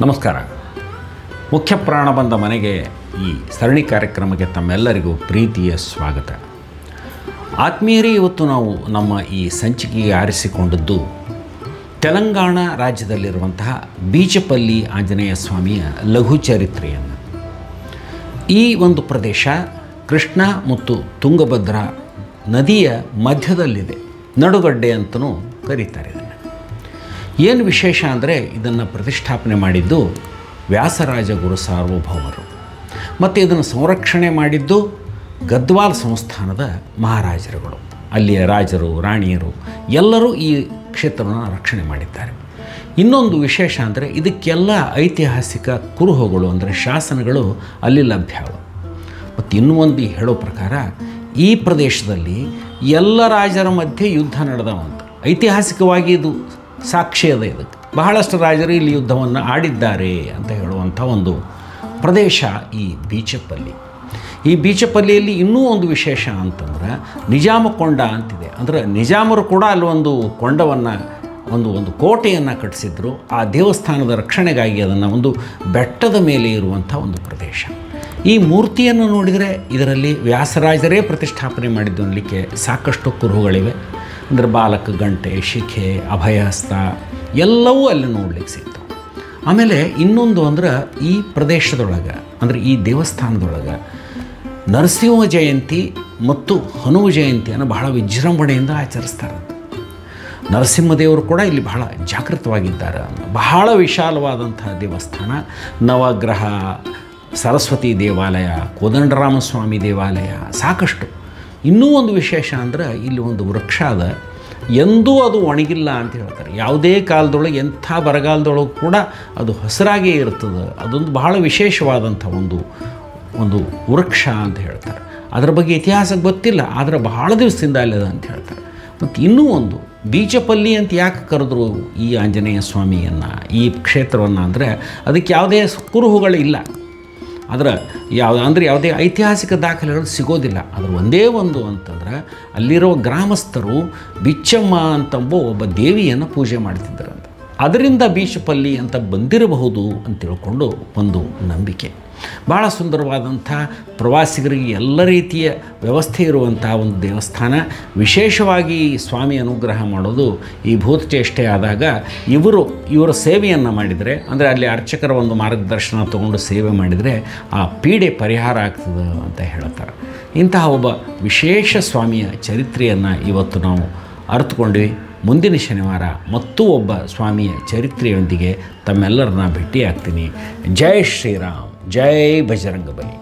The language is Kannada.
ನಮಸ್ಕಾರ. ಮುಖ್ಯ ಪ್ರಾಣ ಬಂದ ಮನೆಗೆ ಈ ಸರಣಿ ಕಾರ್ಯಕ್ರಮಕ್ಕೆ ತಮ್ಮೆಲ್ಲರಿಗೂ ಪ್ರೀತಿಯ ಸ್ವಾಗತ. ಆತ್ಮೀಯರೇ, ಇವತ್ತು ನಾವು ನಮ್ಮ ಈ ಸಂಚಿಕೆಗೆ ಆರಿಸಿಕೊಂಡದ್ದು ತೆಲಂಗಾಣ ರಾಜ್ಯದಲ್ಲಿರುವಂತಹ ಬೀಚಪಲ್ಲಿ ಆಂಜನೇಯ ಸ್ವಾಮಿಯ ಲಘು ಚರಿತ್ರೆಯನ್ನು. ಈ ಒಂದು ಪ್ರದೇಶ ಕೃಷ್ಣ ಮತ್ತು ತುಂಗಭದ್ರಾ ನದಿಯ ಮಧ್ಯದಲ್ಲಿದೆ. ನಡುಗಡ್ಡೆ ಅಂತಲೂ ಕರೀತಾರೆ ಇದನ್ನು. ಏನು ವಿಶೇಷ ಅಂದರೆ ಇದನ್ನು ಪ್ರತಿಷ್ಠಾಪನೆ ಮಾಡಿದ್ದು ವ್ಯಾಸರಾಜ ಗುರು ಸಾರ್ವಭೌಮರು ಮತ್ತು ಇದನ್ನು ಸಂರಕ್ಷಣೆ ಮಾಡಿದ್ದು ಗದ್ವಾಲ್ ಸಂಸ್ಥಾನದ ಮಹಾರಾಜರುಗಳು. ಅಲ್ಲಿಯ ರಾಜರು, ರಾಣಿಯರು ಎಲ್ಲರೂ ಈ ಕ್ಷೇತ್ರವನ್ನು ರಕ್ಷಣೆ ಮಾಡಿದ್ದಾರೆ. ಇನ್ನೊಂದು ವಿಶೇಷ ಅಂದರೆ ಇದಕ್ಕೆಲ್ಲ ಐತಿಹಾಸಿಕ ಕುರುಹುಗಳು ಅಂದರೆ ಶಾಸನಗಳು ಅಲ್ಲಿ ಲಭ್ಯ. ಮತ್ತು ಇನ್ನೂ ಒಂದು ಹೇಳೋ ಪ್ರಕಾರ ಈ ಪ್ರದೇಶದಲ್ಲಿ ಎಲ್ಲ ರಾಜರ ಮಧ್ಯೆ ಯುದ್ಧ ನಡೆದವಂತ ಐತಿಹಾಸಿಕವಾಗಿ ಇದು ಸಾಕ್ಷಿ ಅದ. ಇದಕ್ಕೆ ಬಹಳಷ್ಟು ರಾಜರು ಇಲ್ಲಿ ಯುದ್ಧವನ್ನು ಆಡಿದ್ದಾರೆ ಅಂತ ಹೇಳುವಂಥ ಒಂದು ಪ್ರದೇಶ ಈ ಬೀಚಪಲ್ಲಿ. ಈ ಬೀಚಪಲ್ಲಿಯಲ್ಲಿ ಇನ್ನೂ ಒಂದು ವಿಶೇಷ ಅಂತಂದ್ರೆ ನಿಜಾಮ ಕೊಂಡ ಅಂತಿದೆ. ಅಂದರೆ ನಿಜಾಮರು ಕೂಡ ಅಲ್ಲಿ ಒಂದು ಕೊಂಡವನ್ನು ಒಂದು ಕೋಟೆಯನ್ನು ಕಟ್ಟಿಸಿದ್ರು. ಆ ದೇವಸ್ಥಾನದ ರಕ್ಷಣೆಗಾಗಿ ಅದನ್ನು ಒಂದು ಬೆಟ್ಟದ ಮೇಲೆ ಇರುವಂಥ ಒಂದು ಪ್ರದೇಶ. ಈ ಮೂರ್ತಿಯನ್ನು ನೋಡಿದರೆ ಇದರಲ್ಲಿ ವ್ಯಾಸರಾಜರೇ ಪ್ರತಿಷ್ಠಾಪನೆ ಮಾಡಿದ್ದು ಅನ್ನಲಿಕ್ಕೆ ಸಾಕಷ್ಟು ಕುರುಹುಗಳಿವೆ. ಅಂದರೆ ಬಾಲಕ ಗಂಟೆ, ಶಿಖೆ, ಅಭಯಹಸ್ತ ಎಲ್ಲವೂ ಅಲ್ಲಿ ನೋಡ್ಲಿಕ್ಕೆ ಸಿಗ್ತವೆ. ಆಮೇಲೆ ಇನ್ನೊಂದು ಅಂದ್ರೆ ಈ ಪ್ರದೇಶದೊಳಗೆ ಅಂದರೆ ಈ ದೇವಸ್ಥಾನದೊಳಗೆ ನರಸಿಂಹ ಜಯಂತಿ ಮತ್ತು ಹನುಮ ಜಯಂತಿಯನ್ನು ಬಹಳ ವಿಜೃಂಭಣೆಯಿಂದ ಆಚರಿಸ್ತಾರೆ. ನರಸಿಂಹದೇವರು ಕೂಡ ಇಲ್ಲಿ ಬಹಳ ಜಾಗೃತವಾಗಿದ್ದಾರೆ. ಬಹಳ ವಿಶಾಲವಾದಂಥ ದೇವಸ್ಥಾನ. ನವಗ್ರಹ, ಸರಸ್ವತಿ ದೇವಾಲಯ, ಕೋದಂಡರಾಮಸ್ವಾಮಿ ದೇವಾಲಯ ಸಾಕಷ್ಟು. ಇನ್ನೂ ಒಂದು ವಿಶೇಷ ಅಂದರೆ ಇಲ್ಲಿ ಒಂದು ವೃಕ್ಷ ಅದ, ಎಂದೂ ಅದು ಒಣಗಿಲ್ಲ ಅಂತ ಹೇಳ್ತಾರೆ. ಯಾವುದೇ ಕಾಲದೊಳಗೆ ಎಂಥ ಬರಗಾಲದೊಳಗೆ ಕೂಡ ಅದು ಹಸಿರಾಗೇ ಇರ್ತದೆ. ಅದೊಂದು ಬಹಳ ವಿಶೇಷವಾದಂಥ ಒಂದು ವೃಕ್ಷ ಅಂತ ಹೇಳ್ತಾರೆ. ಅದರ ಬಗ್ಗೆ ಇತಿಹಾಸ ಗೊತ್ತಿಲ್ಲ, ಆದರೆ ಬಹಳ ದಿವಸದಿಂದ ಅಲ್ಲದ ಅಂತ ಹೇಳ್ತಾರೆ. ಮತ್ತು ಇನ್ನೂ ಒಂದು ಬೀಚಪಲ್ಲಿ ಅಂತ ಯಾಕೆ ಕರೆದ್ರು ಈ ಆಂಜನೇಯ ಸ್ವಾಮಿಯನ್ನು, ಈ ಕ್ಷೇತ್ರವನ್ನು ಅಂದರೆ ಅದಕ್ಕೆ ಯಾವುದೇ ಕುರುಹುಗಳಿಲ್ಲ. ಯಾವುದೇ ಐತಿಹಾಸಿಕ ದಾಖಲೆಗಳು ಸಿಗೋದಿಲ್ಲ. ಅದ್ರ ಒಂದೇ ಒಂದು ಅಂತಂದ್ರೆ ಅಲ್ಲಿರೋ ಗ್ರಾಮಸ್ಥರು ಬಿಚ್ಚಮ್ಮ ಅಂತಂಬೋ ಒಬ್ಬ ದೇವಿಯನ್ನು ಪೂಜೆ ಮಾಡ್ತಿದ್ದರಂತೆ. ಅದರಿಂದ ಬೀಚಪಲ್ಲಿ ಅಂತ ಬಂದಿರಬಹುದು ಅಂತ ತಿಳ್ಕೊಂಡು ಒಂದು ನಂಬಿಕೆ. ಭಾಳ ಸುಂದರವಾದಂಥ ಪ್ರವಾಸಿಗರಿಗೆ ಎಲ್ಲ ರೀತಿಯ ವ್ಯವಸ್ಥೆ ಇರುವಂಥ ಒಂದು ದೇವಸ್ಥಾನ. ವಿಶೇಷವಾಗಿ ಸ್ವಾಮಿ ಅನುಗ್ರಹ ಮಾಡೋದು ಈ ಭೂತಚೇಷ್ಟೆ ಆದಾಗ ಇವರ ಸೇವೆಯನ್ನು ಮಾಡಿದರೆ, ಅಂದರೆ ಅಲ್ಲಿ ಅರ್ಚಕರ ಒಂದು ಮಾರ್ಗದರ್ಶನ ತೊಗೊಂಡು ಸೇವೆ ಮಾಡಿದರೆ ಆ ಪೀಡೆ ಪರಿಹಾರ ಆಗ್ತದೆ ಅಂತ ಹೇಳ್ತಾರೆ. ಇಂತಹ ಒಬ್ಬ ವಿಶೇಷ ಸ್ವಾಮಿಯ ಚರಿತ್ರೆಯನ್ನು ಇವತ್ತು ನಾವು ಅರ್ಥಕೊಂಡ್ವಿ. ಮುಂದಿನ ಶನಿವಾರ ಮತ್ತೂ ಒಬ್ಬ ಸ್ವಾಮಿಯ ಚರಿತ್ರೆಯೊಂದಿಗೆ ತಮ್ಮೆಲ್ಲರನ್ನ ಭೇಟಿಯಾಗ್ತೀನಿ. ಜೈ ಶ್ರೀರಾಮ್, ಜೈ ಬಜರಂಗಬಲಿ.